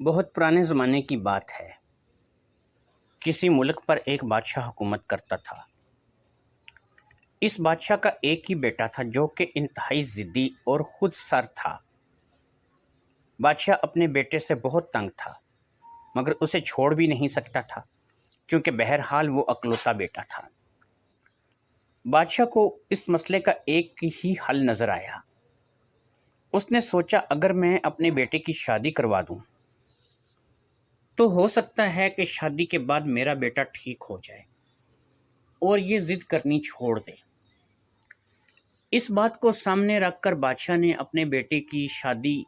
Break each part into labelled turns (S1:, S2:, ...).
S1: بہت پرانے زمانے کی بات ہے۔ کسی ملک پر ایک بادشاہ حکومت کرتا تھا۔ اس بادشاہ کا ایک ہی بیٹا تھا جو کہ انتہائی ضدی اور خود سر تھا۔ بادشاہ اپنے بیٹے سے بہت تنگ تھا مگر اسے چھوڑ بھی نہیں سکتا تھا کیونکہ بہرحال وہ اکلوتا بیٹا تھا۔ بادشاہ کو اس مسئلے کا ایک ہی حل نظر آیا۔ اس نے سوچا اگر میں اپنے بیٹے کی شادی کروا دوں تو ہو سکتا ہے کہ شادی کے بعد میرا بیٹا ٹھیک ہو جائے اور یہ ضد کرنی چھوڑ دے۔ اس بات کو سامنے رکھ کر بادشاہ نے اپنے بیٹے کی شادی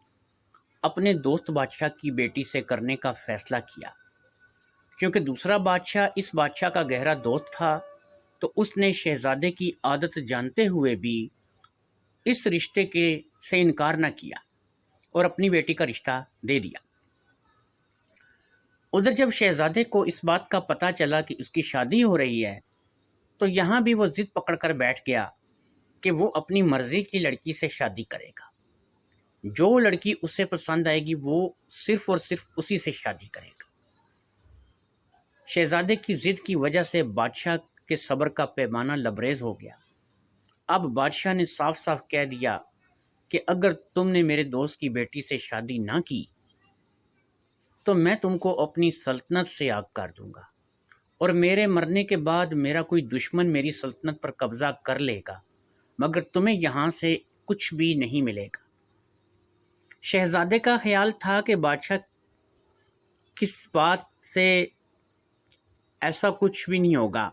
S1: اپنے دوست بادشاہ کی بیٹی سے کرنے کا فیصلہ کیا۔ کیونکہ دوسرا بادشاہ اس بادشاہ کا گہرا دوست تھا تو اس نے شہزادے کی عادت جانتے ہوئے بھی اس رشتے سے انکار نہ کیا اور اپنی بیٹی کا رشتہ دے دیا۔ ادھر جب شہزادے کو اس بات کا پتہ چلا کہ اس کی شادی ہو رہی ہے تو یہاں بھی وہ ضد پکڑ کر بیٹھ گیا کہ وہ اپنی مرضی کی لڑکی سے شادی کرے گا۔ جو لڑکی اسے پسند آئے گی وہ صرف اور صرف اسی سے شادی کرے گا۔ شہزادے کی ضد کی وجہ سے بادشاہ کے صبر کا پیمانہ لبریز ہو گیا۔ اب بادشاہ نے صاف صاف کہہ دیا کہ اگر تم نے میرے دوست کی بیٹی سے شادی نہ کی تو میں تم کو اپنی سلطنت سے آگ کر دوں گا اور میرے مرنے کے بعد میرا کوئی دشمن میری سلطنت پر قبضہ کر لے گا مگر تمہیں یہاں سے کچھ بھی نہیں ملے گا۔ شہزادے کا خیال تھا کہ بادشاہ کس بات سے ایسا کچھ بھی نہیں ہوگا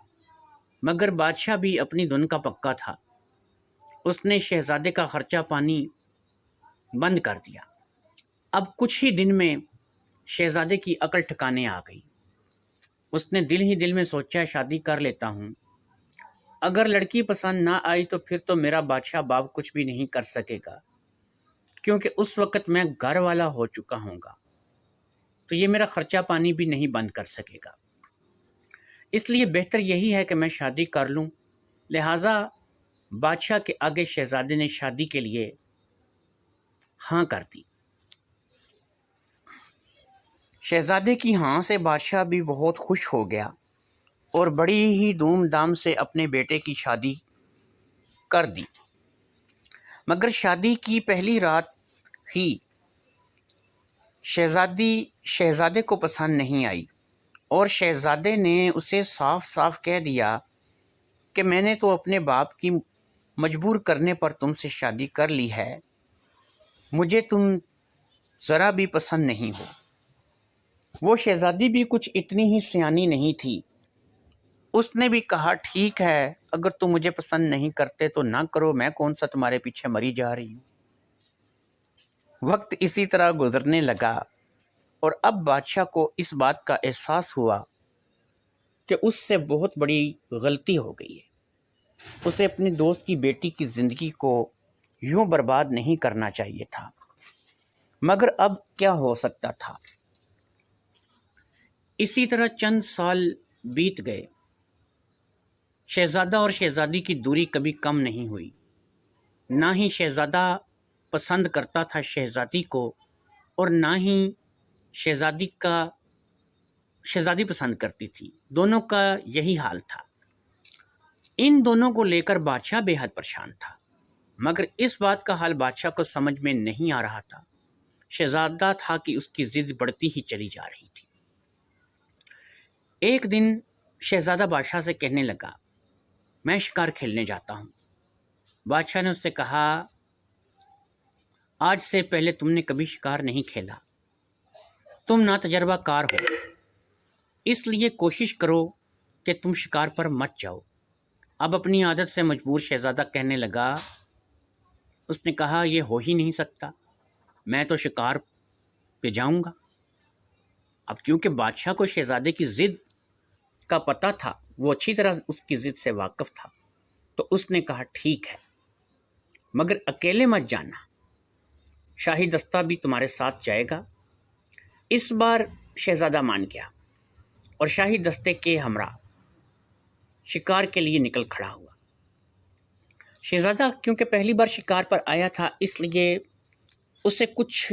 S1: مگر بادشاہ بھی اپنی دھن کا پکا تھا۔ اس نے شہزادے کا خرچہ پانی بند کر دیا۔ اب کچھ ہی دن میں شہزادے کی عقل ٹھکانے آ گئی۔ اس نے دل ہی دل میں سوچا شادی کر لیتا ہوں، اگر لڑکی پسند نہ آئی تو پھر تو میرا بادشاہ باپ کچھ بھی نہیں کر سکے گا کیونکہ اس وقت میں گھر والا ہو چکا ہوں گا تو یہ میرا خرچہ پانی بھی نہیں بند کر سکے گا۔ اس لیے بہتر یہی ہے کہ میں شادی کر لوں۔ لہٰذا بادشاہ کے آگے شہزادے نے شادی کے لیے ہاں کر دی۔ شہزادے کی ہاں سے بادشاہ بھی بہت خوش ہو گیا اور بڑی ہی دھوم دھام سے اپنے بیٹے کی شادی کر دی۔ مگر شادی کی پہلی رات ہی شہزادے کو پسند نہیں آئی اور شہزادے نے اسے صاف صاف کہہ دیا کہ میں نے تو اپنے باپ کی مجبور کرنے پر تم سے شادی کر لی ہے، مجھے تم ذرا بھی پسند نہیں ہو۔ وہ شہزادی بھی کچھ اتنی ہی سیانی نہیں تھی۔ اس نے بھی کہا ٹھیک ہے، اگر تم مجھے پسند نہیں کرتے تو نہ کرو، میں کون سا تمہارے پیچھے مری جا رہی ہوں۔ وقت اسی طرح گزرنے لگا اور اب بادشاہ کو اس بات کا احساس ہوا کہ اس سے بہت بڑی غلطی ہو گئی ہے۔ اسے اپنے دوست کی بیٹی کی زندگی کو یوں برباد نہیں کرنا چاہیے تھا، مگر اب کیا ہو سکتا تھا۔ اسی طرح چند سال بیت گئے۔ شہزادہ اور شہزادی کی دوری کبھی کم نہیں ہوئی۔ نہ ہی شہزادہ پسند کرتا تھا شہزادی کو اور نہ ہی شہزادی پسند کرتی تھی۔ دونوں کا یہی حال تھا۔ ان دونوں کو لے کر بادشاہ بے حد پریشان تھا مگر اس بات کا حل بادشاہ کو سمجھ میں نہیں آ رہا تھا۔ شہزادہ تھا کہ اس کی ضد بڑھتی ہی چلی جا رہی تھی۔ ایک دن شہزادہ بادشاہ سے کہنے لگا، میں شکار کھیلنے جاتا ہوں۔ بادشاہ نے اس سے کہا، آج سے پہلے تم نے کبھی شکار نہیں کھیلا، تم ناتجربہ کار ہو، اس لیے کوشش کرو کہ تم شکار پر مت جاؤ۔ اب اپنی عادت سے مجبور شہزادہ کہنے لگا، اس نے کہا یہ ہو ہی نہیں سکتا، میں تو شکار پہ جاؤں گا۔ اب کیونکہ بادشاہ کو شہزادے کی ضد کا پتہ تھا، وہ اچھی طرح اس کی ضد سے واقف تھا، تو اس نے کہا ٹھیک ہے مگر اکیلے مت جانا، شاہی دستہ بھی تمہارے ساتھ جائے گا۔ اس بار شہزادہ مان گیا اور شاہی دستے کے ہمراہ شکار کے لیے نکل کھڑا ہوا۔ شہزادہ کیونکہ پہلی بار شکار پر آیا تھا اس لیے اسے کچھ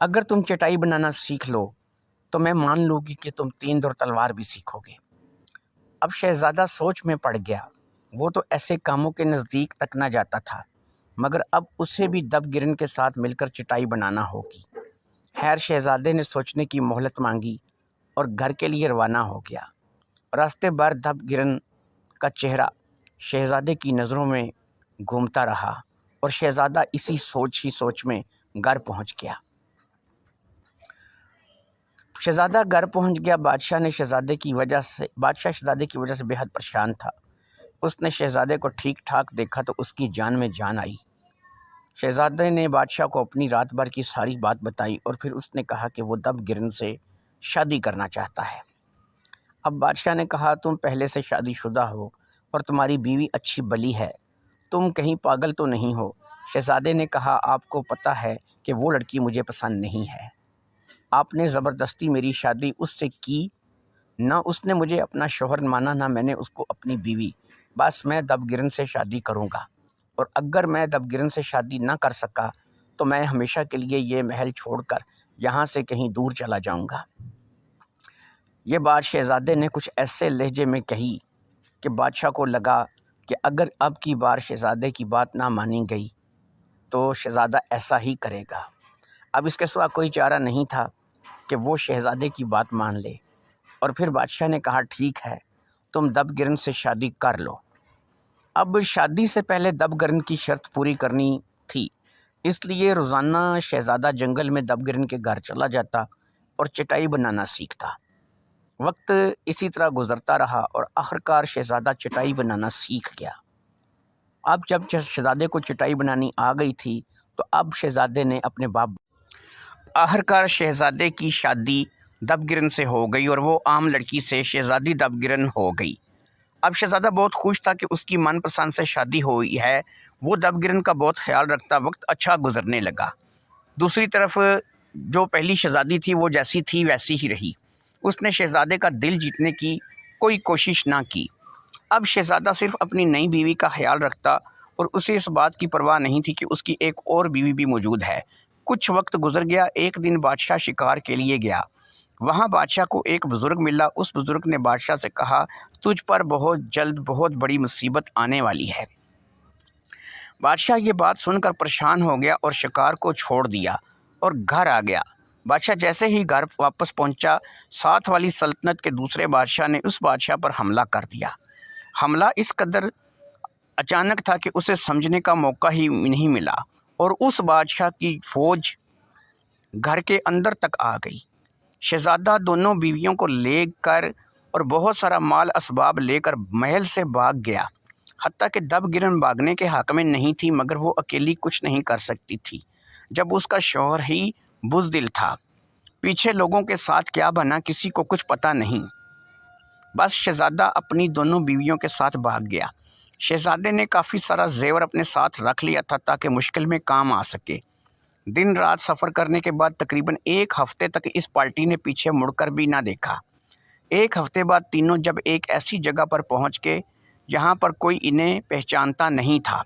S1: اگر تم چٹائی بنانا سیکھ لو تو میں مان لوں گی کہ تم تیند اور تلوار بھی سیکھو گے۔ اب شہزادہ سوچ میں پڑ گیا۔ وہ تو ایسے کاموں کے نزدیک تک نہ جاتا تھا، مگر اب اسے بھی دب گرن کے ساتھ مل کر چٹائی بنانا ہوگی۔ خیر، شہزادے نے سوچنے کی مہلت مانگی اور گھر کے لیے روانہ ہو گیا۔ راستے بھر دب گرن کا چہرہ شہزادے کی نظروں میں گھومتا رہا اور شہزادہ اسی سوچ میں گھر پہنچ گیا۔ شہزادہ گھر پہنچ گیا۔ بادشاہ شہزادے کی وجہ سے بے حد پریشان تھا۔ اس نے شہزادے کو ٹھیک ٹھاک دیکھا تو اس کی جان میں جان آئی۔ شہزادے نے بادشاہ کو اپنی رات بھر کی ساری بات بتائی اور پھر اس نے کہا کہ وہ دب گرن سے شادی کرنا چاہتا ہے۔ اب بادشاہ نے کہا، تم پہلے سے شادی شدہ ہو اور تمہاری بیوی اچھی بلی ہے، تم کہیں پاگل تو نہیں ہو؟ شہزادے نے کہا، آپ کو پتہ ہے کہ وہ لڑکی مجھے پسند نہیں ہے۔ آپ نے زبردستی میری شادی اس سے کی، نہ اس نے مجھے اپنا شوہر مانا نہ میں نے اس کو اپنی بیوی۔ بس میں دب گرن سے شادی کروں گا، اور اگر میں دب گرن سے شادی نہ کر سکا تو میں ہمیشہ کے لیے یہ محل چھوڑ کر یہاں سے کہیں دور چلا جاؤں گا۔ یہ بات شہزادے نے کچھ ایسے لہجے میں کہی کہ بادشاہ کو لگا کہ اگر اب کی بار شہزادے کی بات نہ مانی گئی تو شہزادہ ایسا ہی کرے گا۔ اب اس کے سوا کوئی چارہ نہیں تھا کہ وہ شہزادے کی بات مان لے، اور پھر بادشاہ نے کہا، ٹھیک ہے، تم دب گرن سے شادی کر لو۔ اب شادی سے پہلے دب گرن کی شرط پوری کرنی تھی، اس لیے روزانہ شہزادہ جنگل میں دب گرن کے گھر چلا جاتا اور چٹائی بنانا سیکھتا۔ وقت اسی طرح گزرتا رہا اور آخرکار شہزادہ چٹائی بنانا سیکھ گیا۔ اب جب شہزادے کو چٹائی بنانی آ گئی تھی تو اب شہزادے نے اپنے آخرکار شہزادے کی شادی دب گرن سے ہو گئی اور وہ عام لڑکی سے شہزادی دب گرن ہو گئی۔ اب شہزادہ بہت خوش تھا کہ اس کی من پسند سے شادی ہوئی ہے۔ وہ دب گرن کا بہت خیال رکھتا۔ وقت اچھا گزرنے لگا۔ دوسری طرف جو پہلی شہزادی تھی وہ جیسی تھی ویسی ہی رہی۔ اس نے شہزادے کا دل جیتنے کی کوئی کوشش نہ کی۔ اب شہزادہ صرف اپنی نئی بیوی کا خیال رکھتا اور اسے اس بات کی پرواہ نہیں تھی کہ اس کی ایک اور بیوی بھی موجود ہے۔ کچھ وقت گزر گیا۔ ایک دن بادشاہ شکار کے لیے گیا۔ وہاں بادشاہ کو ایک بزرگ ملا۔ اس بزرگ نے بادشاہ سے کہا، تجھ پر بہت جلد بہت بڑی مصیبت آنے والی ہے۔ بادشاہ یہ بات سن کر پریشان ہو گیا اور شکار کو چھوڑ دیا اور گھر آ گیا۔ بادشاہ جیسے ہی گھر واپس پہنچا، ساتھ والی سلطنت کے دوسرے بادشاہ نے اس بادشاہ پر حملہ کر دیا۔ حملہ اس قدر اچانک تھا کہ اسے سمجھنے کا موقع ہی نہیں ملا، اور اس بادشاہ کی فوج گھر کے اندر تک آ گئی۔ شہزادہ دونوں بیویوں کو لے کر اور بہت سارا مال اسباب لے کر محل سے بھاگ گیا۔ حتیٰ کہ دب گرن بھاگنے کے حق میں نہیں تھی، مگر وہ اکیلی کچھ نہیں کر سکتی تھی جب اس کا شوہر ہی بزدل تھا۔ پیچھے لوگوں کے ساتھ کیا بنا کسی کو کچھ پتہ نہیں۔ بس شہزادہ اپنی دونوں بیویوں کے ساتھ بھاگ گیا۔ شہزادے نے کافی سارا زیور اپنے ساتھ رکھ لیا تھا تاکہ مشکل میں کام آ سکے۔ دن رات سفر کرنے کے بعد تقریباً ایک ہفتے تک اس پارٹی نے پیچھے مڑ کر بھی نہ دیکھا۔ ایک ہفتے بعد تینوں جب ایک ایسی جگہ پر پہنچ کے جہاں پر کوئی انہیں پہچانتا نہیں تھا،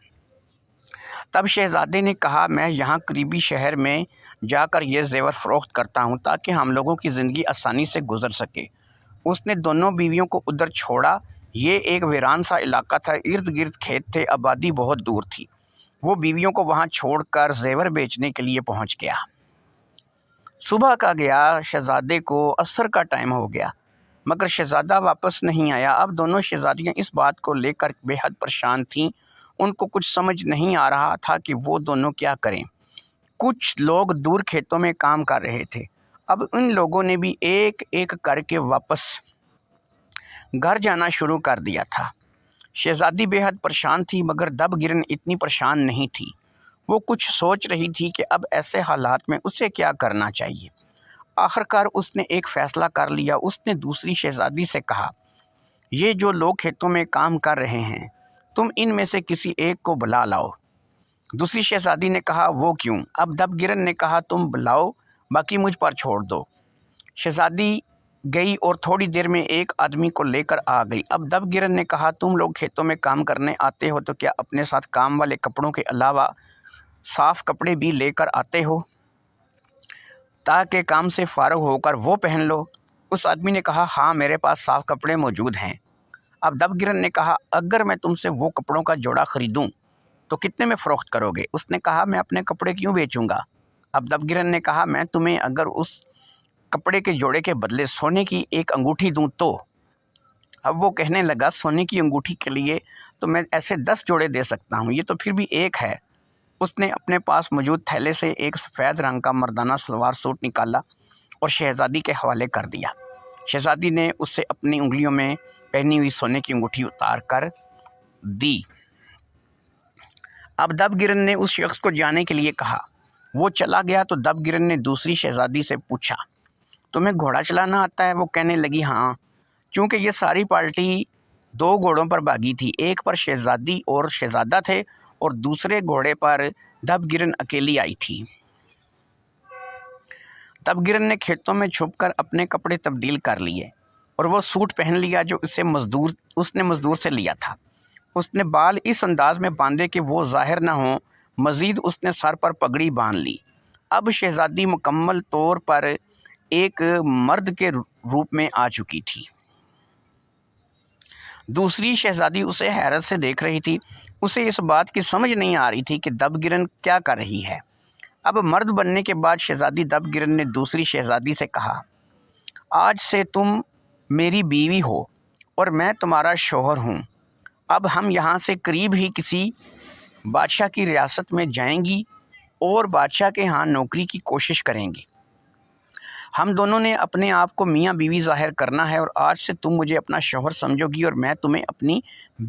S1: تب شہزادے نے کہا، میں یہاں قریبی شہر میں جا کر یہ زیور فروخت کرتا ہوں تاکہ ہم لوگوں کی زندگی آسانی سے گزر سکے۔ اس نے دونوں بیویوں کو ادھر چھوڑا۔ یہ ایک ویران سا علاقہ تھا، ارد گرد کھیت تھے، آبادی بہت دور تھی۔ وہ بیویوں کو وہاں چھوڑ کر زیور بیچنے کے لیے پہنچ گیا۔ صبح کا گیا، شہزادے کو عصر کا ٹائم ہو گیا، مگر شہزادہ واپس نہیں آیا۔ اب دونوں شہزادیاں اس بات کو لے کر بے حد پریشان تھیں۔ ان کو کچھ سمجھ نہیں آ رہا تھا کہ وہ دونوں کیا کریں۔ کچھ لوگ دور کھیتوں میں کام کر رہے تھے۔ اب ان لوگوں نے بھی ایک ایک کر کے واپس گھر جانا شروع کر دیا تھا۔ شہزادی بے حد پریشان تھی، مگر دب گرن اتنی پریشان نہیں تھی۔ وہ کچھ سوچ رہی تھی کہ اب ایسے حالات میں اسے کیا کرنا چاہیے۔ آخرکار اس نے ایک فیصلہ کر لیا۔ اس نے دوسری شہزادی سے کہا، یہ جو لوگ کھیتوں میں کام کر رہے ہیں، تم ان میں سے کسی ایک کو بلا لاؤ۔ دوسری شہزادی نے کہا، وہ کیوں؟ اب دب گرن نے کہا، تم بلاؤ، باقی مجھ پر چھوڑ دو۔ شہزادی گئی اور تھوڑی دیر میں ایک آدمی کو لے کر آ گئی۔ اب دب گرن نے کہا، تم لوگ کھیتوں میں کام کرنے آتے ہو تو کیا اپنے ساتھ کام والے کپڑوں کے علاوہ صاف کپڑے بھی لے کر آتے ہو؟
S2: تاکہ کام سے فارغ ہو کر وہ پہن لو۔ اس آدمی نے کہا ہاں میرے پاس صاف کپڑے موجود ہیں۔ اب دبگرن نے کہا اگر میں تم سے وہ کپڑوں کا جوڑا خریدوں تو کتنے میں فروخت کرو گے؟ اس نے کہا میں اپنے کپڑے کیوں بیچوں گا؟ اب دبگرن نے کہا میں تمہیں اگر اس کپڑے کے جوڑے کے بدلے سونے کی ایک انگوٹھی دوں تو؟ اب وہ کہنے لگا سونے کی انگوٹھی کے لیے تو میں ایسے 10 جوڑے دے سکتا ہوں، یہ تو پھر بھی ایک ہے۔ اس نے اپنے پاس موجود تھیلے سے ایک سفید رنگ کا مردانہ سلوار سوٹ نکالا اور شہزادی کے حوالے کر دیا۔ شہزادی نے اسے اپنی انگلیوں میں پہنی ہوئی سونے کی انگوٹھی اتار کر دی۔ اب دبگرن نے اس شخص کو جانے کے لیے کہا۔ وہ چلا گیا تو دبگرن نے دوسری شہزادی سے پوچھا تمہیں گھوڑا چلانا آتا ہے؟ وہ کہنے لگی ہاں، چونکہ یہ ساری پارٹی 2 گھوڑوں پر بھاگی تھی، ایک پر شہزادی اور شہزادہ تھے اور دوسرے گھوڑے پر دبگرن اکیلی آئی تھی۔ دبگرن نے کھیتوں میں چھپ کر اپنے کپڑے تبدیل کر لیے اور وہ سوٹ پہن لیا جو اس نے مزدور سے لیا تھا۔ اس نے بال اس انداز میں باندھے کہ وہ ظاہر نہ ہوں، مزید اس نے سر پر پگڑی باندھ لی۔ اب شہزادی مکمل طور پر ایک مرد کے روپ میں آ چکی تھی۔ دوسری شہزادی اسے حیرت سے دیکھ رہی تھی، اسے اس بات کی سمجھ نہیں آ رہی تھی کہ دبگرن کیا کر رہی ہے۔ اب مرد بننے کے بعد شہزادی دبگرن نے دوسری شہزادی سے کہا آج سے تم میری بیوی ہو اور میں تمہارا شوہر ہوں۔ اب ہم یہاں سے قریب ہی کسی بادشاہ کی ریاست میں جائیں گی اور بادشاہ کے ہاں نوکری کی کوشش کریں گے۔ ہم دونوں نے اپنے آپ کو میاں بیوی ظاہر کرنا ہے اور آج سے تم مجھے اپنا شوہر سمجھو گی اور میں تمہیں اپنی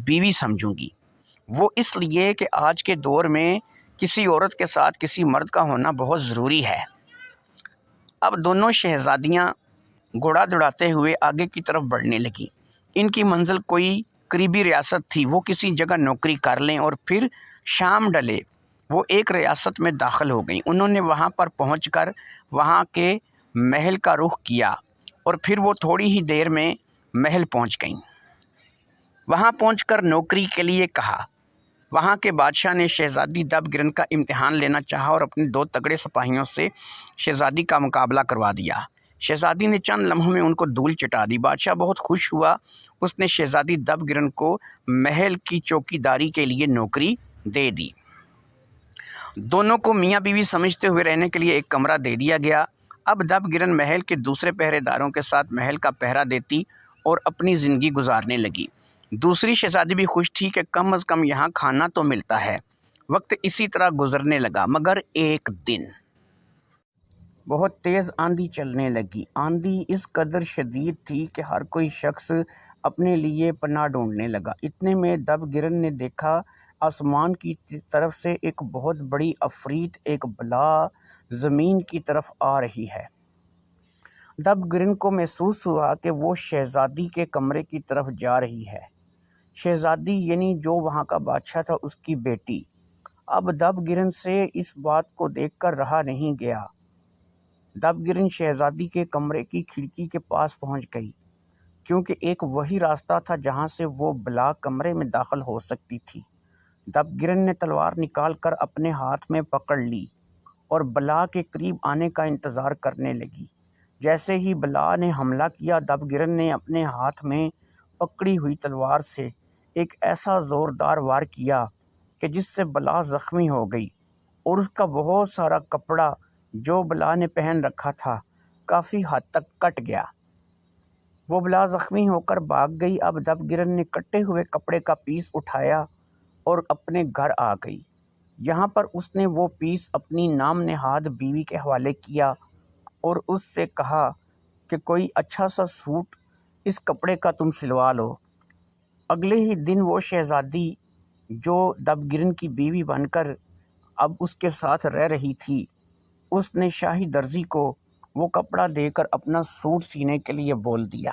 S2: بیوی سمجھوں گی۔ وہ اس لیے کہ آج کے دور میں کسی عورت کے ساتھ کسی مرد کا ہونا بہت ضروری ہے۔ اب دونوں شہزادیاں گھوڑا دوڑاتے ہوئے آگے کی طرف بڑھنے لگیں۔ ان کی منزل کوئی قریبی ریاست تھی، وہ کسی جگہ نوکری کر لیں اور پھر شام ڈلے وہ ایک ریاست میں داخل ہو گئیں۔ انہوں نے وہاں پر پہنچ کر وہاں کے محل کا رخ کیا اور پھر وہ تھوڑی ہی دیر میں محل پہنچ گئیں۔ وہاں پہنچ کر نوکری کے لیے کہا۔ وہاں کے بادشاہ نے شہزادی دبگرن کا امتحان لینا چاہا اور اپنے 2 تگڑے سپاہیوں سے شہزادی کا مقابلہ کروا دیا۔ شہزادی نے چند لمحوں میں ان کو دھول چٹا دی۔ بادشاہ بہت خوش ہوا، اس نے شہزادی دبگرن کو محل کی چوکی داری کے لیے نوکری دے دی۔ دونوں کو میاں بیوی سمجھتے ہوئے رہنے کے لیے ایک کمرہ دے دیا گیا۔ اب دبگرن محل کے دوسرے پہرے داروں کے ساتھ محل کا پہرا دیتی اور اپنی زندگی گزارنے لگی۔ دوسری شہزادی بھی خوش تھی کہ کم از کم یہاں کھانا تو ملتا ہے۔ وقت اسی طرح گزرنے لگا، مگر ایک دن بہت تیز آندھی چلنے لگی۔ آندھی اس قدر شدید تھی کہ ہر کوئی شخص اپنے لیے پناہ ڈھونڈنے لگا۔ اتنے میں دبگرن نے دیکھا آسمان کی طرف سے ایک بہت بڑی عفریت، ایک بلا زمین کی طرف آ رہی ہے۔ دبگرن کو محسوس ہوا کہ وہ شہزادی کے کمرے کی طرف جا رہی ہے۔ شہزادی یعنی جو وہاں کا بادشاہ تھا، اس کی بیٹی۔ اب دبگرن سے اس بات کو دیکھ کر رہا نہیں گیا۔ دبگرن شہزادی کے کمرے کی کھڑکی کے پاس پہنچ گئی، کیونکہ ایک وہی راستہ تھا جہاں سے وہ بلا کمرے میں داخل ہو سکتی تھی۔ دبگرن نے تلوار نکال کر اپنے ہاتھ میں پکڑ لی اور بلا کے قریب آنے کا انتظار کرنے لگی۔ جیسے ہی بلا نے حملہ کیا، دبگرن نے اپنے ہاتھ میں پکڑی ہوئی تلوار سے ایک ایسا زوردار وار کیا کہ جس سے بلا زخمی ہو گئی اور اس کا بہت سارا کپڑا جو بلا نے پہن رکھا تھا کافی حد تک کٹ گیا۔ وہ بلا زخمی ہو کر بھاگ گئی۔ اب دبگرن نے کٹے ہوئے کپڑے کا پیس اٹھایا اور اپنے گھر آ گئی۔ یہاں پر اس نے وہ پیس اپنی نام نہاد بیوی کے حوالے کیا اور اس سے کہا کہ کوئی اچھا سا سوٹ اس کپڑے کا تم سلوا لو۔ اگلے ہی دن وہ شہزادی جو دبگرن کی بیوی بن کر اب اس کے ساتھ رہ رہی تھی، اس نے شاہی درزی کو وہ کپڑا دے کر اپنا سوٹ سینے کے لیے بول دیا۔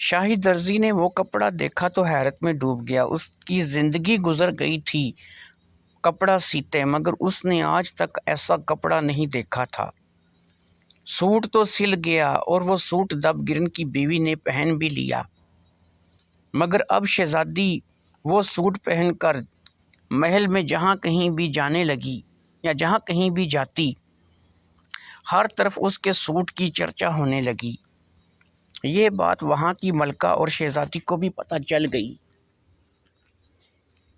S2: شاہی درزی نے وہ کپڑا دیکھا تو حیرت میں ڈوب گیا۔ اس کی زندگی گزر گئی تھی کپڑا سیتے، مگر اس نے آج تک ایسا کپڑا نہیں دیکھا تھا۔ سوٹ تو سل گیا اور وہ سوٹ دبگرن کی بیوی نے پہن بھی لیا، مگر اب شہزادی وہ سوٹ پہن کر محل میں جہاں کہیں بھی جانے لگی یا جہاں کہیں بھی جاتی، ہر طرف اس کے سوٹ کی چرچا ہونے لگی۔ یہ بات وہاں کی ملکہ اور شہزادی کو بھی پتہ چل گئی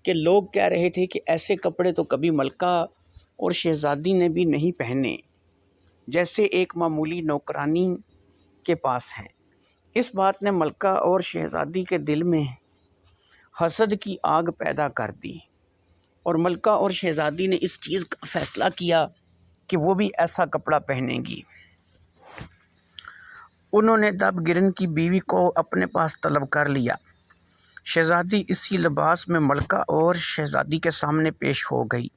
S2: کہ لوگ کہہ رہے تھے کہ ایسے کپڑے تو کبھی ملکہ اور شہزادی نے بھی نہیں پہنے جیسے ایک معمولی نوکرانی کے پاس ہیں۔ اس بات نے ملکہ اور شہزادی کے دل میں حسد کی آگ پیدا کر دی، اور ملکہ اور شہزادی نے اس چیز کا فیصلہ کیا کہ وہ بھی ایسا کپڑا پہنیں گی۔ انہوں نے دب گرن کی بیوی کو اپنے پاس طلب کر لیا۔ شہزادی اسی لباس میں ملکہ اور شہزادی کے سامنے پیش ہو گئی۔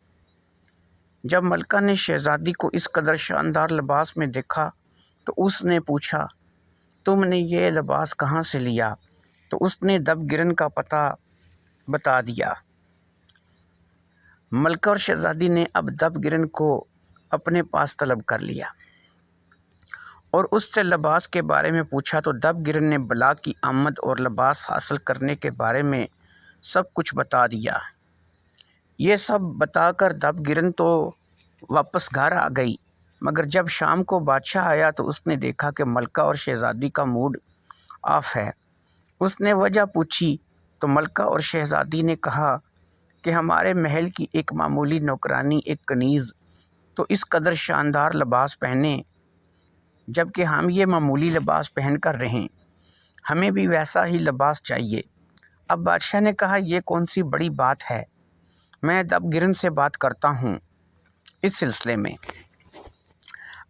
S2: جب ملکہ نے شہزادی کو اس قدر شاندار لباس میں دیکھا تو اس نے پوچھا، تم نے یہ لباس کہاں سے لیا؟ تو اس نے دب گرن کا پتہ بتا دیا۔ ملکہ اور شہزادی نے اب دب گرن کو اپنے پاس طلب کر لیا اور اس سے لباس کے بارے میں پوچھا، تو دب گرن نے بلا کی آمد اور لباس حاصل کرنے کے بارے میں سب کچھ بتا دیا۔ یہ سب بتا کر دب گرن تو واپس گھر آ گئی، مگر جب شام کو بادشاہ آیا تو اس نے دیکھا کہ ملکہ اور شہزادی کا موڈ آف ہے۔ اس نے وجہ پوچھی تو ملکہ اور شہزادی نے کہا کہ ہمارے محل کی ایک معمولی نوکرانی، ایک کنیز، تو اس قدر شاندار لباس پہنے جبکہ ہم یہ معمولی لباس پہن کر رہیں، ہمیں بھی ویسا ہی لباس چاہیے۔ اب بادشاہ نے کہا، یہ کون سی بڑی بات ہے، میں دب گرن سے بات کرتا ہوں اس سلسلے میں۔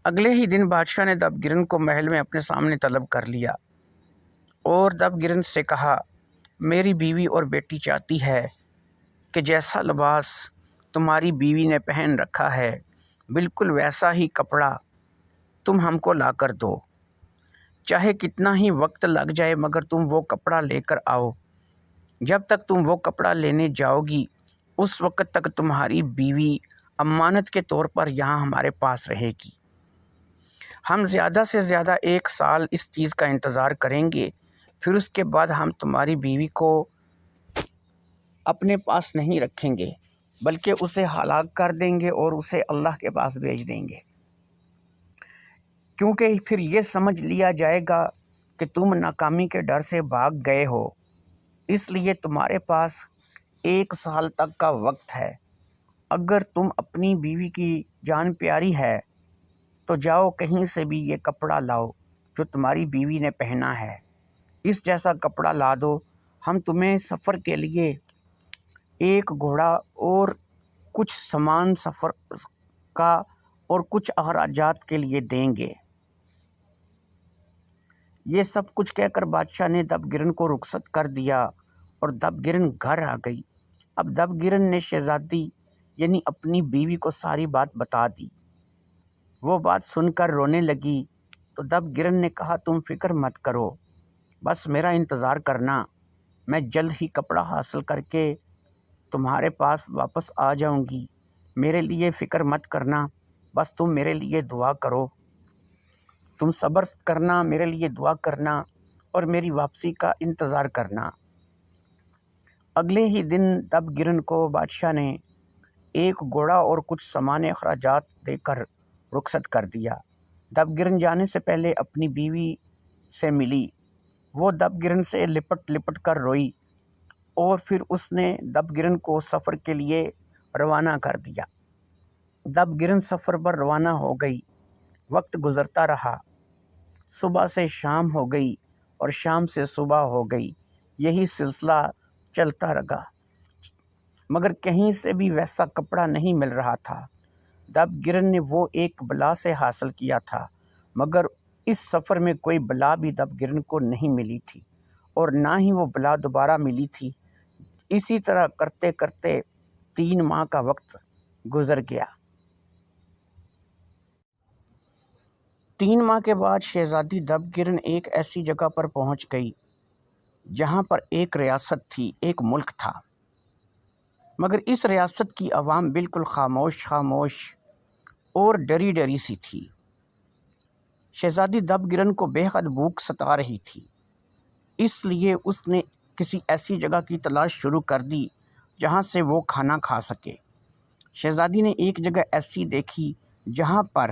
S2: اگلے ہی دن بادشاہ نے دب گرن کو محل میں اپنے سامنے طلب کر لیا اور دب گرن سے کہا، میری بیوی اور بیٹی چاہتی ہے کہ جیسا لباس تمہاری بیوی نے پہن رکھا ہے بالکل ویسا ہی کپڑا تم ہم کو لا کر دو، چاہے کتنا ہی وقت لگ جائے مگر تم وہ کپڑا لے کر آؤ۔ جب تک تم وہ کپڑا لینے جاؤ گی اس وقت تک تمہاری بیوی امانت کے طور پر یہاں ہمارے پاس رہے گی۔ ہم زیادہ سے زیادہ 1 سال اس چیز کا انتظار کریں گے، پھر اس کے بعد ہم تمہاری بیوی کو اپنے پاس نہیں رکھیں گے بلکہ اسے ہلاک کر دیں گے اور اسے اللہ کے پاس بھیج دیں گے، کیونکہ پھر یہ سمجھ لیا جائے گا کہ تم ناکامی کے ڈر سے بھاگ گئے ہو، اس لیے تمہارے پاس 1 سال تک کا وقت ہے۔ اگر تم اپنی بیوی کی جان پیاری ہے تو جاؤ کہیں سے بھی یہ کپڑا لاؤ جو تمہاری بیوی نے پہنا ہے، اس جیسا کپڑا لا دو، ہم تمہیں سفر کے لیے 1 گھوڑا اور کچھ سامان سفر کا اور کچھ اخراجات کے لیے دیں گے۔ یہ سب کچھ کہہ کر بادشاہ نے دب گرن کو رخصت کر دیا اور دب گرن گھر آ گئی۔ اب دب گرن نے شہزادی یعنی اپنی بیوی کو ساری بات بتا دی۔ وہ بات سن کر رونے لگی تو دب گرن نے کہا، تم فکر مت کرو، بس میرا انتظار کرنا، میں جلد ہی کپڑا حاصل کر کے تمہارے پاس واپس آ جاؤں گی، میرے لیے فکر مت کرنا، بس تم میرے لیے دعا کرو، تم صبر کرنا، میرے لیے دعا کرنا اور میری واپسی کا انتظار کرنا۔ اگلے ہی دن دب گرن کو بادشاہ نے 1 گھوڑا اور کچھ سامان اخراجات دے کر رخصت کر دیا۔ دب گرن جانے سے پہلے اپنی بیوی سے ملی، وہ دب گرن سے لپٹ لپٹ کر روئی اور پھر اس نے دب گرن کو سفر کے لیے روانہ کر دیا۔ دب گرن سفر پر روانہ ہو گئی، وقت گزرتا رہا، صبح سے شام ہو گئی اور شام سے صبح ہو گئی، یہی سلسلہ چلتا رہا مگر کہیں سے بھی ویسا کپڑا نہیں مل رہا تھا۔ دب گرن نے وہ ایک بلا سے حاصل کیا تھا مگر اس سفر میں کوئی بلا بھی دب گرن کو نہیں ملی تھی اور نہ ہی وہ بلا دوبارہ ملی تھی۔ اسی طرح کرتے کرتے 3 ماہ کا وقت گزر گیا۔ 3 ماہ کے بعد شہزادی دب گرن ایک ایسی جگہ پر پہنچ گئی جہاں پر ایک ریاست تھی، ایک ملک تھا، مگر اس ریاست کی عوام بالکل خاموش خاموش اور ڈری ڈری سی تھی۔ شہزادی دب گرن کو بے حد بھوک ستا رہی تھی، اس لیے اس نے کسی ایسی جگہ کی تلاش شروع کر دی جہاں سے وہ کھانا کھا سکے۔ شہزادی نے ایک جگہ ایسی دیکھی جہاں پر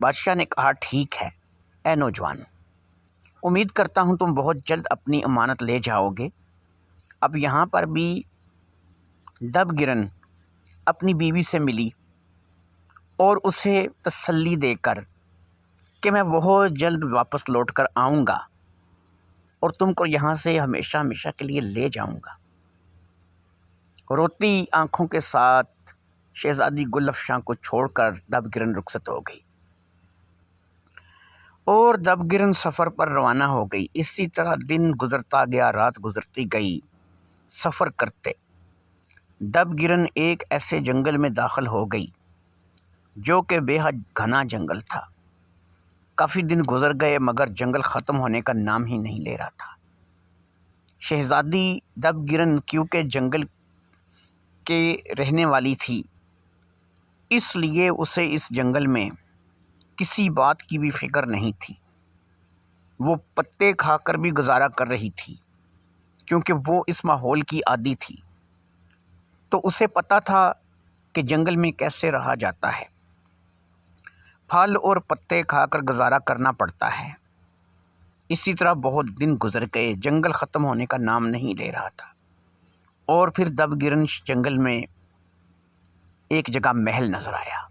S2: بادشاہ نے کہا ٹھیک ہے اے نوجوان، امید کرتا ہوں تم بہت جلد اپنی امانت لے جاؤ گے۔ اب یہاں پر بھی دب گرن اپنی بیوی سے ملی اور اسے تسلی دے کر کہ میں بہت جلد واپس لوٹ کر آؤں گا اور تم کو یہاں سے ہمیشہ ہمیشہ کے لیے لے جاؤں گا۔ روتی آنکھوں کے ساتھ شہزادی گل افشاں کو چھوڑ کر دب گرن رخصت ہو گئی اور دب گرن سفر پر روانہ ہو گئی۔ اسی طرح دن گزرتا گیا، رات گزرتی گئی۔ سفر کرتے دب گرن ایک ایسے جنگل میں داخل ہو گئی جو کہ بے حد گھنا جنگل تھا۔ کافی دن گزر گئے مگر جنگل ختم ہونے کا نام ہی نہیں لے رہا تھا۔ شہزادی دب گرن کیونکہ جنگل کے رہنے والی تھی، اس لیے اسے اس جنگل میں کسی بات کی بھی فکر نہیں تھی۔ وہ پتے کھا کر بھی گزارا کر رہی تھی کیونکہ وہ اس ماحول کی عادی تھی، تو اسے پتہ تھا کہ جنگل میں کیسے رہا جاتا ہے۔ پھل اور پتے کھا کر گزارا کرنا پڑتا ہے۔ اسی طرح بہت دن گزر گئے، جنگل ختم ہونے کا نام نہیں لے رہا تھا، اور پھر دب گرن جنگل میں ایک جگہ محل نظر آیا۔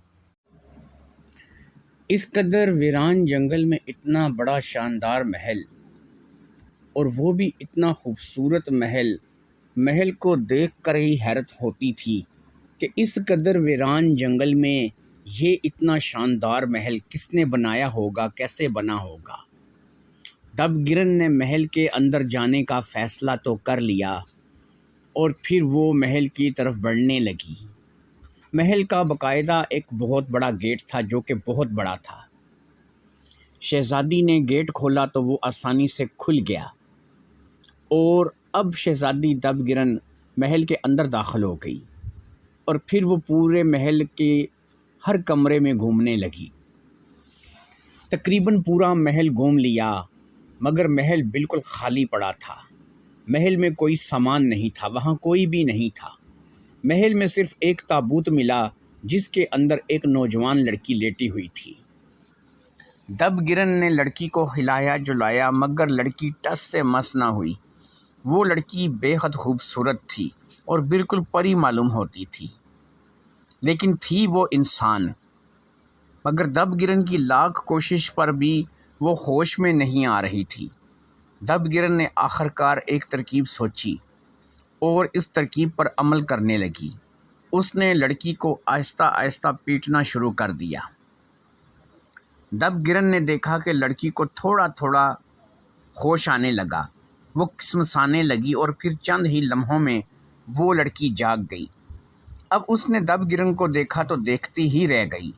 S1: اس قدر ویران جنگل میں اتنا بڑا شاندار محل، اور وہ بھی اتنا خوبصورت محل کو دیکھ کر ہی حیرت ہوتی تھی کہ اس قدر ویران جنگل میں یہ اتنا شاندار محل کس نے بنایا ہوگا، کیسے بنا ہوگا۔ دب گرن نے محل کے اندر جانے کا فیصلہ تو کر لیا اور پھر وہ محل کی طرف بڑھنے لگی۔ محل کا باقاعدہ ایک بہت بڑا گیٹ تھا جو کہ بہت بڑا تھا۔ شہزادی نے گیٹ کھولا تو وہ آسانی سے کھل گیا، اور اب شہزادی دب گرن محل کے اندر داخل ہو گئی اور پھر وہ پورے محل کے ہر کمرے میں گھومنے لگی۔ تقریباً پورا محل گھوم لیا مگر محل بالکل خالی پڑا تھا۔ محل میں کوئی سامان نہیں تھا، وہاں کوئی بھی نہیں تھا۔ محل میں صرف ایک تابوت ملا جس کے اندر ایک نوجوان لڑکی لیٹی ہوئی تھی۔
S2: دب گرن نے لڑکی کو ہلایا جلایا مگر لڑکی ٹس سے مس نہ ہوئی۔ وہ لڑکی بے حد خوبصورت تھی اور بالکل پری معلوم ہوتی تھی، لیکن تھی وہ انسان۔ مگر دب گرن کی لاکھ کوشش پر بھی وہ ہوش میں نہیں آ رہی تھی۔ دب گرن نے آخر کار ایک ترکیب سوچی اور اس ترکیب پر عمل کرنے لگی۔ اس نے لڑکی کو آہستہ آہستہ پیٹنا شروع کر دیا۔ دب گرن نے دیکھا کہ لڑکی کو تھوڑا تھوڑا ہوش آنے لگا، وہ کسمسانے لگی اور پھر چند ہی لمحوں میں وہ لڑکی جاگ گئی۔ اب اس نے دب گرن کو دیکھا تو دیکھتی ہی رہ گئی۔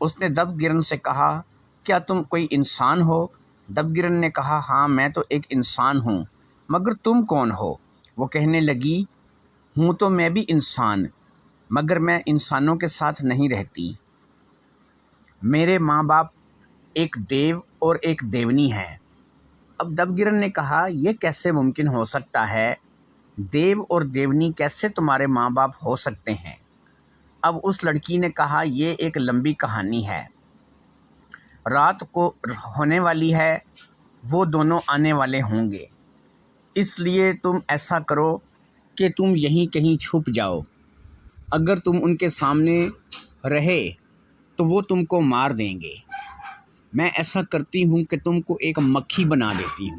S2: اس نے دب گرن سے کہا کیا تم کوئی انسان ہو؟ دب گرن نے کہا ہاں میں تو ایک انسان ہوں، مگر تم کون ہو؟ وہ کہنے لگی ہوں تو میں بھی انسان، مگر میں انسانوں کے ساتھ نہیں رہتی۔ میرے ماں باپ ایک دیو اور ایک دیونی ہیں۔ اب دب گرن نے کہا یہ کیسے ممکن ہو سکتا ہے؟ دیو اور دیونی کیسے تمہارے ماں باپ ہو سکتے ہیں؟ اب اس لڑکی نے کہا یہ ایک لمبی کہانی ہے، رات کو ہونے والی ہے، وہ دونوں آنے والے ہوں گے، اس لیے تم ایسا کرو کہ تم یہیں کہیں چھپ جاؤ۔ اگر تم ان کے سامنے رہے تو وہ تم کو مار دیں گے۔ میں ایسا کرتی ہوں کہ تم کو ایک مکھی بنا دیتی ہوں،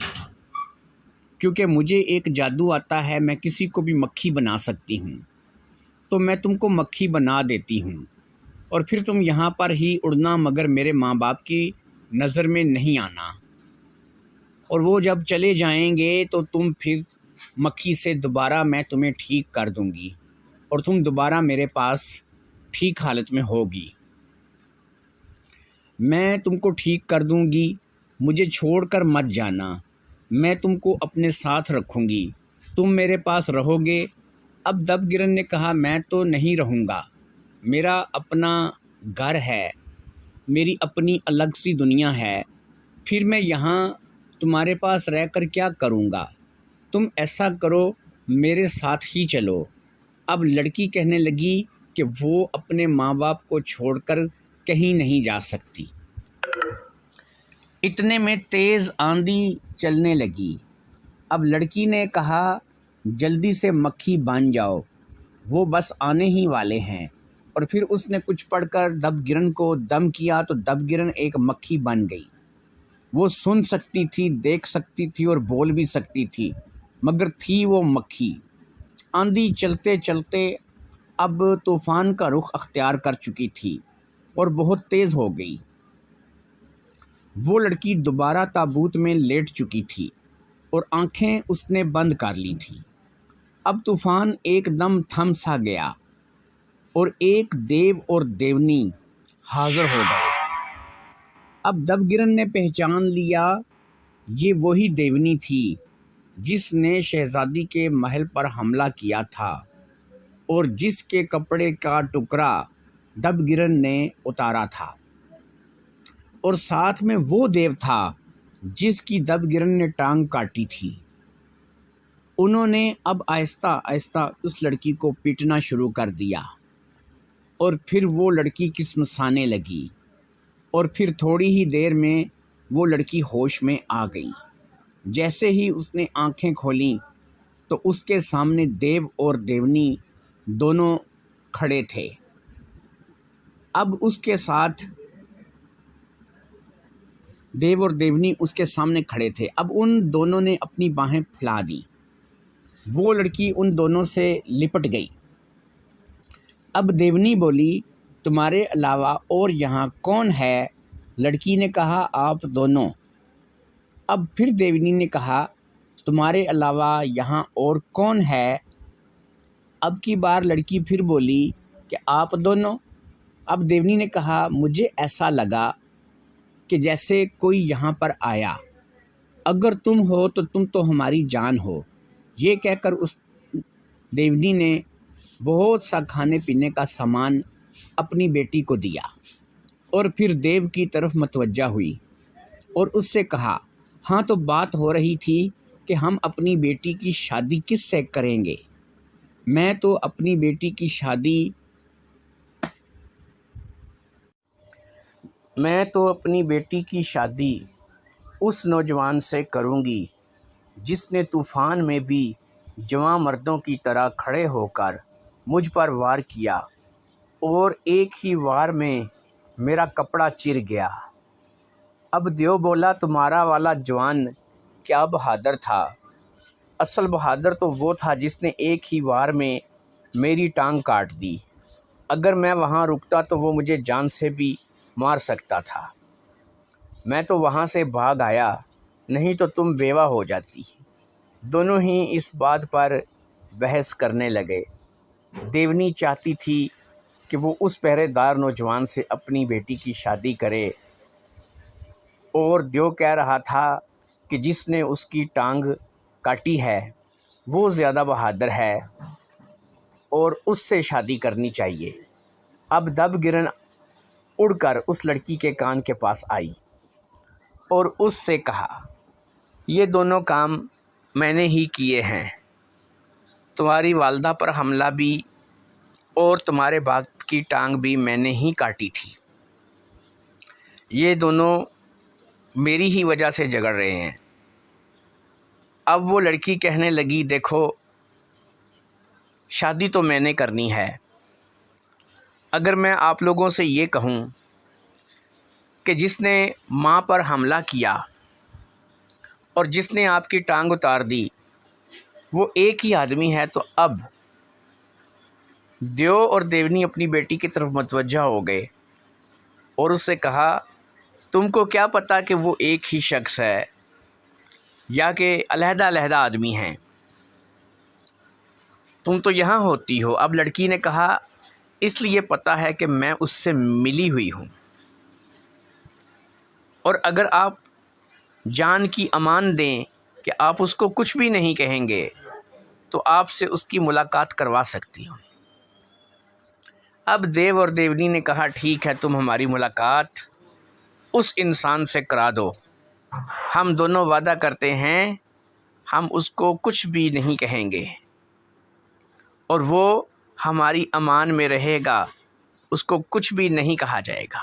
S2: کیونکہ مجھے ایک جادو آتا ہے، میں کسی کو بھی مکھی بنا سکتی ہوں، تو میں تم کو مکھی بنا دیتی ہوں اور پھر تم یہاں پر ہی اڑنا مگر میرے ماں باپ کی نظر میں نہیں آنا، اور وہ جب چلے جائیں گے تو تم پھر مکھی سے دوبارہ میں تمہیں ٹھیک کر دوں گی اور تم دوبارہ میرے پاس ٹھیک حالت میں ہوگی۔ میں تم کو ٹھیک کر دوں گی، مجھے چھوڑ کر مت جانا، میں تم کو اپنے ساتھ رکھوں گی، تم میرے پاس رہو گے۔ اب دب گرن نے کہا میں تو نہیں رہوں گا، میرا اپنا گھر ہے، میری اپنی الگ سی دنیا ہے، پھر میں یہاں تمہارے پاس رہ کر کیا کروں گا؟ تم ایسا کرو میرے ساتھ ہی چلو۔ اب لڑکی کہنے لگی کہ وہ اپنے ماں باپ کو چھوڑ کر کہیں نہیں جا سکتی، اتنے میں تیز آندھی چلنے لگی۔ اب لڑکی نے کہا جلدی سے مکھی بن جاؤ، وہ بس آنے ہی والے ہیں۔ اور پھر اس نے کچھ پڑھ کر دب گرن کو دم کیا تو دب گرن ایک مکھی بن گئی۔ وہ سن سکتی تھی، دیکھ سکتی تھی اور بول بھی سکتی تھی، مگر تھی وہ مکھی۔ آندھی چلتے چلتے اب طوفان کا رخ اختیار کر چکی تھی اور بہت تیز ہو گئی۔ وہ لڑکی دوبارہ تابوت میں لیٹ چکی تھی اور آنکھیں اس نے بند کر لی تھیں۔ اب طوفان ایک دم تھم سا گیا اور ایک دیو اور دیونی حاضر ہو گئے۔ اب دب گرن نے پہچان لیا یہ وہی دیونی تھی جس نے شہزادی کے محل پر حملہ کیا تھا اور جس کے کپڑے کا ٹکڑا دب گرن نے اتارا تھا، اور ساتھ میں وہ دیو تھا جس کی دب گرن نے ٹانگ کاٹی تھی۔ انہوں نے اب آہستہ آہستہ اس لڑکی کو پیٹنا شروع کر دیا اور پھر وہ لڑکی کسمسانے لگی، اور پھر تھوڑی ہی دیر میں وہ لڑکی ہوش میں آ گئی۔ جیسے ہی اس نے آنکھیں کھولیں تو اس کے سامنے دیو اور دیونی دونوں کھڑے تھے۔ اب اس کے ساتھ دیو اور دیونی اس کے سامنے کھڑے تھے۔ اب ان دونوں نے اپنی باہیں پھیلا دیں۔ وہ لڑکی ان دونوں سے لپٹ گئی۔ اب دیونی بولی تمہارے علاوہ اور یہاں کون ہے؟ لڑکی نے کہا آپ دونوں۔ اب پھر دیونی نے کہا تمہارے علاوہ یہاں اور کون ہے؟ اب کی بار لڑکی پھر بولی کہ آپ دونوں۔ اب دیونی نے کہا مجھے ایسا لگا کہ جیسے کوئی یہاں پر آیا، اگر تم ہو تو تم تو ہماری جان ہو۔ یہ کہہ کر اس دیونی نے بہت سا کھانے پینے کا سامان اپنی بیٹی کو دیا اور پھر دیو کی طرف متوجہ ہوئی اور اس سے کہا ہاں تو بات ہو رہی تھی کہ ہم اپنی بیٹی کی شادی کس سے کریں گے؟ میں تو اپنی بیٹی کی شادی اس نوجوان سے کروں گی جس نے طوفان میں بھی جواں مردوں کی طرح کھڑے ہو کر مجھ پر وار کیا اور ایک ہی وار میں میرا کپڑا چر گیا۔ اب دیو بولا تمہارا والا جوان کیا بہادر تھا، اصل بہادر تو وہ تھا جس نے ایک ہی وار میں میری ٹانگ کاٹ دی۔ اگر میں وہاں رکتا تو وہ مجھے جان سے بھی مار سکتا تھا۔ میں تو وہاں سے بھاگ آیا، نہیں تو تم بیوہ ہو جاتی۔ دونوں ہی اس بات پر بحث کرنے لگے۔ دیونی چاہتی تھی کہ وہ اس پہرے دار نوجوان سے اپنی بیٹی کی شادی کرے، اور دیو کہہ رہا تھا کہ جس نے اس کی ٹانگ کاٹی ہے وہ زیادہ بہادر ہے اور اس سے شادی کرنی چاہیے۔ اب دب گرن اڑ کر اس لڑکی کے کان کے پاس آئی اور اس سے کہا یہ دونوں کام میں نے ہی کیے ہیں، تمہاری والدہ پر حملہ بھی اور تمہارے باپ کی ٹانگ بھی میں نے ہی کاٹی تھی۔ یہ دونوں میری ہی وجہ سے جھگڑ رہے ہیں۔ اب وہ لڑکی کہنے لگی دیکھو شادی تو میں نے کرنی ہے، اگر میں آپ لوگوں سے یہ کہوں کہ جس نے ماں پر حملہ کیا اور جس نے آپ کی ٹانگ اتار دی وہ ایک ہی آدمی ہے، تو اب دیو اور دیونی اپنی بیٹی کی طرف متوجہ ہو گئے اور اس سے کہا تم کو کیا پتہ کہ وہ ایک ہی شخص ہے یا کہ علیحدہ علیحدہ آدمی ہیں، تم تو یہاں ہوتی ہو۔ اب لڑکی نے کہا اس لیے پتہ ہے کہ میں اس سے ملی ہوئی ہوں، اور اگر آپ جان کی امان دیں کہ آپ اس کو کچھ بھی نہیں کہیں گے تو آپ سے اس کی ملاقات کروا سکتی ہوں۔ اب دیو اور دیونی نے کہا ٹھیک ہے، تم ہماری ملاقات اس انسان سے کرا دو، ہم دونوں وعدہ کرتے ہیں ہم اس کو کچھ بھی نہیں کہیں گے اور وہ ہماری امان میں رہے گا، اس کو کچھ بھی نہیں کہا جائے گا۔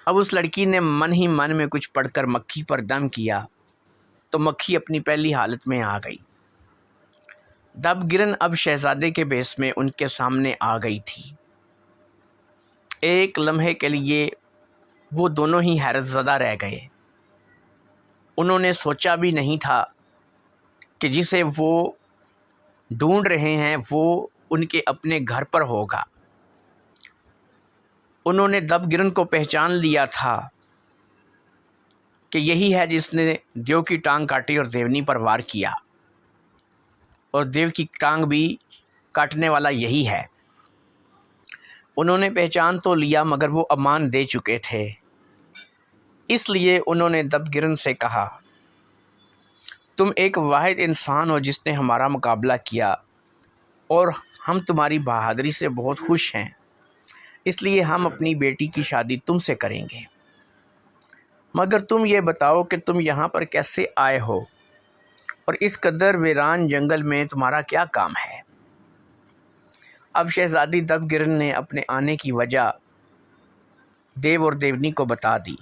S2: اب اس لڑکی نے من ہی من میں کچھ پڑھ کر مکھی پر دم کیا تو مکھی اپنی پہلی حالت میں آ گئی۔ دب گرن اب شہزادے کے بیس میں ان کے سامنے آ گئی تھی۔ ایک لمحے کے لیے وہ دونوں ہی حیرت زدہ رہ گئے۔ انہوں نے سوچا بھی نہیں تھا کہ جسے وہ ڈھونڈ رہے ہیں وہ ان کے اپنے گھر پر ہوگا۔ انہوں نے دب گرن کو پہچان لیا تھا کہ یہی ہے جس نے دیو کی ٹانگ کاٹی اور دیونی پر وار کیا، اور دیو کی ٹانگ بھی کاٹنے والا یہی ہے۔ انہوں نے پہچان تو لیا مگر وہ امان دے چکے تھے، اس لیے انہوں نے دب گرن سے کہا، تم ایک واحد انسان ہو جس نے ہمارا مقابلہ کیا اور ہم تمہاری بہادری سے بہت خوش ہیں، اس لیے ہم اپنی بیٹی کی شادی تم سے کریں گے۔ مگر تم یہ بتاؤ کہ تم یہاں پر کیسے آئے ہو اور اس قدر ویران جنگل میں تمہارا کیا کام ہے؟ اب شہزادی دب گرن نے اپنے آنے کی وجہ دیو اور دیونی کو بتا دی۔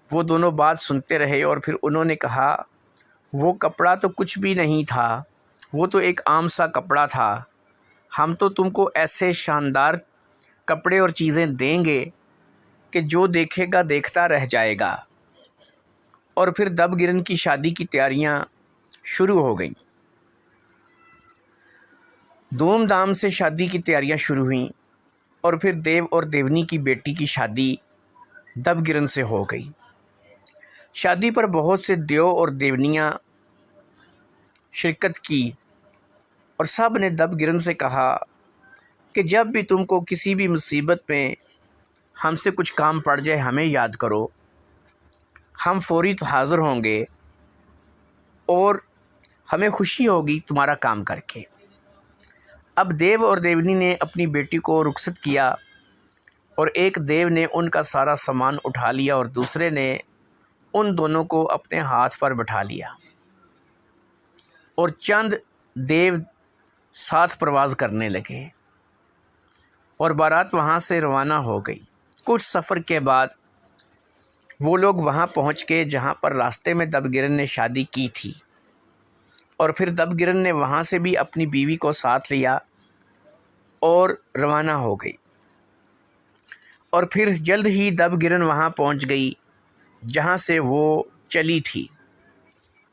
S2: وہ دونوں بات سنتے رہے اور پھر انہوں نے کہا، وہ کپڑا تو کچھ بھی نہیں تھا، وہ تو ایک عام سا کپڑا تھا۔ ہم تو تم کو ایسے شاندار کپڑے اور چیزیں دیں گے کہ جو دیکھے گا دیکھتا رہ جائے گا۔ اور پھر دب گرن کی شادی کی تیاریاں شروع ہو گئیں۔ دھوم دھام سے شادی کی تیاریاں شروع ہوئیں اور پھر دیو اور دیونی کی بیٹی کی شادی دب گرن سے ہو گئی۔ شادی پر بہت سے دیو اور دیونیاں شرکت کی اور سب نے دب گرن سے کہا کہ جب بھی تم کو کسی بھی مصیبت میں ہم سے کچھ کام پڑ جائے ہمیں یاد کرو، ہم فوری حاضر ہوں گے اور ہمیں خوشی ہوگی تمہارا کام کر کے۔ اب دیو اور دیونی نے اپنی بیٹی کو رخصت کیا اور ایک دیو نے ان کا سارا سامان اٹھا لیا اور دوسرے نے ان دونوں کو اپنے ہاتھ پر بٹھا لیا اور چند دیو ساتھ پرواز کرنے لگے اور بارات وہاں سے روانہ ہو گئی۔ کچھ سفر کے بعد وہ لوگ وہاں پہنچ کے جہاں پر راستے میں دب گرن نے شادی کی تھی، اور پھر دب گرن نے وہاں سے بھی اپنی بیوی کو ساتھ لیا اور روانہ ہو گئی۔ اور پھر جلد ہی دب گرن وہاں پہنچ گئی جہاں سے وہ چلی تھی۔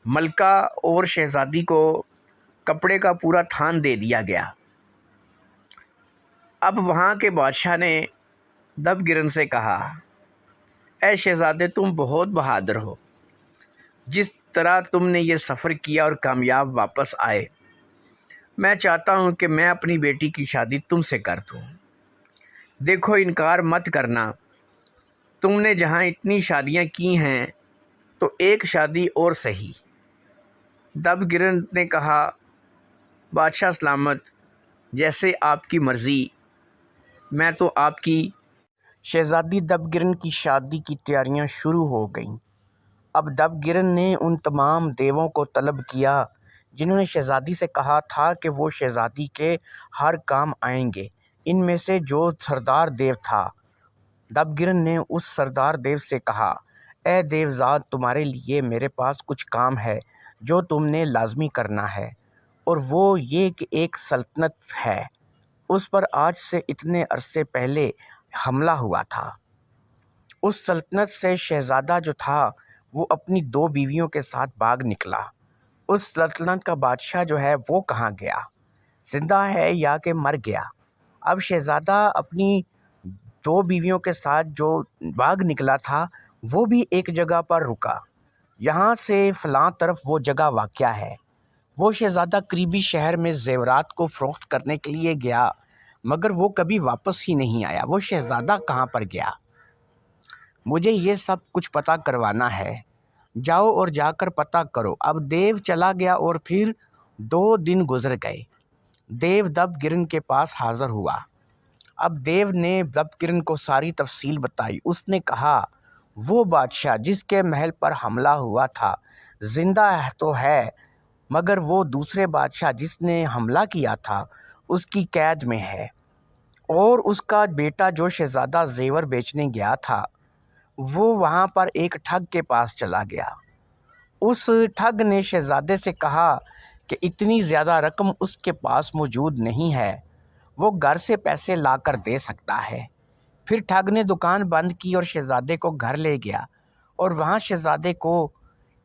S2: ملکہ اور شہزادی کو کپڑے کا پورا تھان دے دیا گیا۔ اب وہاں کے بادشاہ نے دب گرن سے کہا، اے شہزادے تم بہت بہادر ہو، جس طرح تم نے یہ سفر کیا اور کامیاب واپس آئے، میں چاہتا ہوں کہ میں اپنی بیٹی کی شادی تم سے کر دوں۔ دیکھو انکار مت کرنا، تم نے جہاں اتنی شادیاں کی ہیں تو ایک شادی اور سہی۔ دب گرن نے کہا، بادشاہ سلامت، جیسے آپ کی مرضی، میں تو آپ کی۔ شہزادی دب گرن کی شادی کی تیاریاں شروع ہو گئیں۔ اب دب گرن نے ان تمام دیووں کو طلب کیا جنہوں نے شہزادی سے کہا تھا کہ وہ شہزادی کے ہر کام آئیں گے۔ ان میں سے جو سردار دیو تھا، دب گرن نے اس سردار دیو سے کہا، اے دیوزاد، تمہارے لیے میرے پاس کچھ کام ہے جو تم نے لازمی کرنا ہے، اور وہ یہ کہ ایک سلطنت ہے، اس پر آج سے اتنے عرصے پہلے حملہ ہوا تھا۔ اس سلطنت سے شہزادہ جو تھا وہ اپنی 2 بیویوں کے ساتھ بھاگ نکلا۔ اس سلطنت کا بادشاہ جو ہے وہ کہاں گیا؟ زندہ ہے یا کہ مر گیا؟ اب شہزادہ اپنی 2 بیویوں کے ساتھ جو بھاگ نکلا تھا وہ بھی ایک جگہ پر رکا۔ یہاں سے فلاں طرف وہ جگہ واقع ہے۔ وہ شہزادہ قریبی شہر میں زیورات کو فروخت کرنے کے لیے گیا مگر وہ کبھی واپس ہی نہیں آیا۔ وہ شہزادہ کہاں پر گیا؟ مجھے یہ سب کچھ پتہ کروانا ہے۔ جاؤ اور جا کر پتہ کرو۔ اب دیو چلا گیا اور پھر 2 دن گزر گئے۔ دیو دب گرن کے پاس حاضر ہوا۔ اب دیو نے دب گرن کو ساری تفصیل بتائی۔ اس نے کہا، وہ بادشاہ جس کے محل پر حملہ ہوا تھا زندہ تو ہے، مگر وہ دوسرے بادشاہ جس نے حملہ کیا تھا اس کی قید میں ہے، اور اس کا بیٹا جو شہزادہ زیور بیچنے گیا تھا وہ وہاں پر ایک ٹھگ کے پاس چلا گیا۔ اس ٹھگ نے شہزادے سے کہا کہ اتنی زیادہ رقم اس کے پاس موجود نہیں ہے، وہ گھر سے پیسے لا کر دے سکتا ہے۔ پھر ٹھگ نے دکان بند کی اور شہزادے کو گھر لے گیا اور وہاں شہزادے کو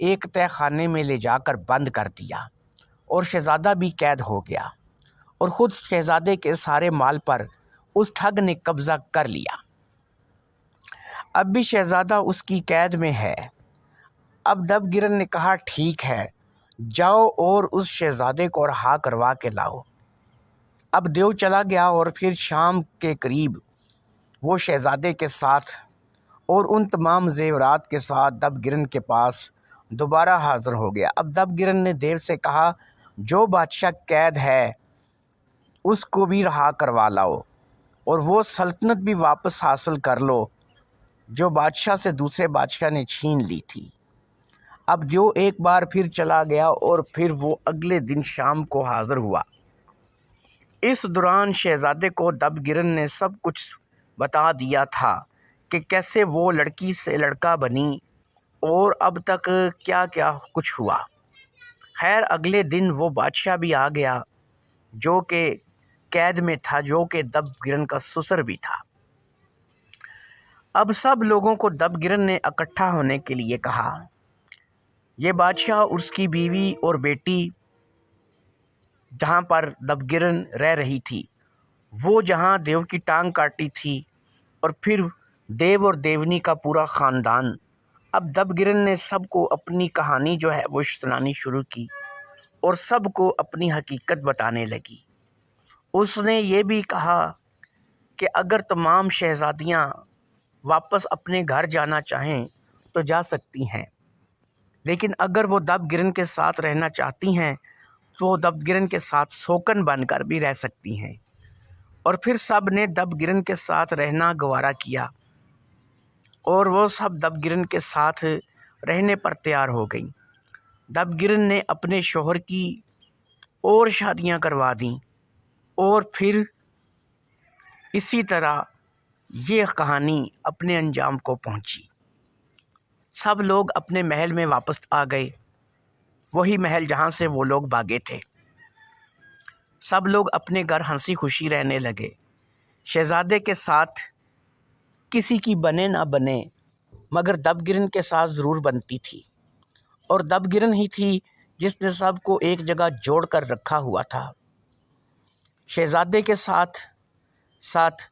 S2: ایک تہہ خانے میں لے جا کر بند کر دیا اور شہزادہ بھی قید ہو گیا اور خود شہزادے کے سارے مال پر اس ٹھگ نے قبضہ کر لیا۔ اب بھی شہزادہ اس کی قید میں ہے۔ اب دب گرن نے کہا ٹھیک ہے، جاؤ اور اس شہزادے کو رہا کروا کے لاؤ۔ اب دیو چلا گیا اور پھر شام کے قریب وہ شہزادے کے ساتھ اور ان تمام زیورات کے ساتھ دب گرن کے پاس دوبارہ حاضر ہو گیا۔ اب دب گرن نے دیو سے کہا جو بادشاہ قید ہے اس کو بھی رہا کروا لاؤ اور وہ سلطنت بھی واپس حاصل کر لو جو بادشاہ سے دوسرے بادشاہ نے چھین لی تھی۔ اب دیو ایک بار پھر چلا گیا اور پھر وہ اگلے دن شام کو حاضر ہوا۔ اس دوران شہزادے کو دب گرن نے سب کچھ بتا دیا تھا کہ کیسے وہ لڑکی سے لڑکا بنی اور اب تک کیا کیا کچھ ہوا۔ خیر اگلے دن وہ بادشاہ بھی آ گیا جو کہ قید میں تھا، جو کہ دب گرن کا سسر بھی تھا۔ اب سب لوگوں کو دب گرن نے اکٹھا ہونے کے لیے کہا۔ یہ بادشاہ اور اس کی بیوی اور بیٹی جہاں پر دب گرن رہ رہی تھی، وہ جہاں دیو کی ٹانگ کاٹی تھی، اور پھر دیو اور دیونی کا پورا خاندان۔ اب دب گرن نے سب کو اپنی کہانی جو ہے وہ سنانی شروع کی اور سب کو اپنی حقیقت بتانے لگی۔ اس نے یہ بھی کہا کہ اگر تمام شہزادیاں واپس اپنے گھر جانا چاہیں تو جا سکتی ہیں، لیکن اگر وہ دب گرن کے ساتھ رہنا چاہتی ہیں تو وہ دب گرن کے ساتھ سوکن بن کر بھی رہ سکتی ہیں۔ اور پھر سب نے دب گرن کے ساتھ رہنا گوارا کیا اور وہ سب دب گرن کے ساتھ رہنے پر تیار ہو گئیں۔ دب گرن نے اپنے شوہر کی اور شادیاں کروا دیں اور پھر اسی طرح یہ کہانی اپنے انجام کو پہنچی۔ سب لوگ اپنے محل میں واپس آ گئے، وہی محل جہاں سے وہ لوگ بھاگے تھے۔ سب لوگ اپنے گھر ہنسی خوشی رہنے لگے۔ شہزادے کے ساتھ کسی کی بنے نہ بنے مگر دب گرن کے ساتھ ضرور بنتی تھی، اور دب گرن ہی تھی جس نے سب کو ایک جگہ جوڑ کر رکھا ہوا تھا۔ شہزادے کے ساتھ ساتھ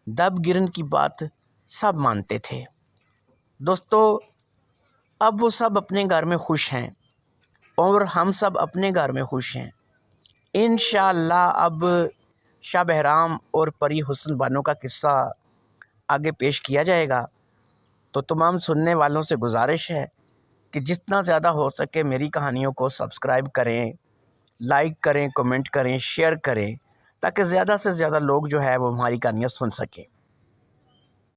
S2: دب گرن کی بات سب مانتے تھے۔ دوستو، اب وہ سب اپنے گھر میں خوش ہیں اور ہم سب اپنے گھر میں خوش ہیں۔ انشاءاللہ اب شاہ بہرام اور پری حسن بانو کا قصہ آگے پیش کیا جائے گا، تو تمام سننے والوں سے گزارش ہے کہ جتنا زیادہ ہو سکے میری کہانیوں کو سبسکرائب کریں، لائک کریں، کمنٹ کریں، شیئر کریں، تاکہ زیادہ سے زیادہ لوگ جو ہے وہ ہماری کہانیاں سن سکیں۔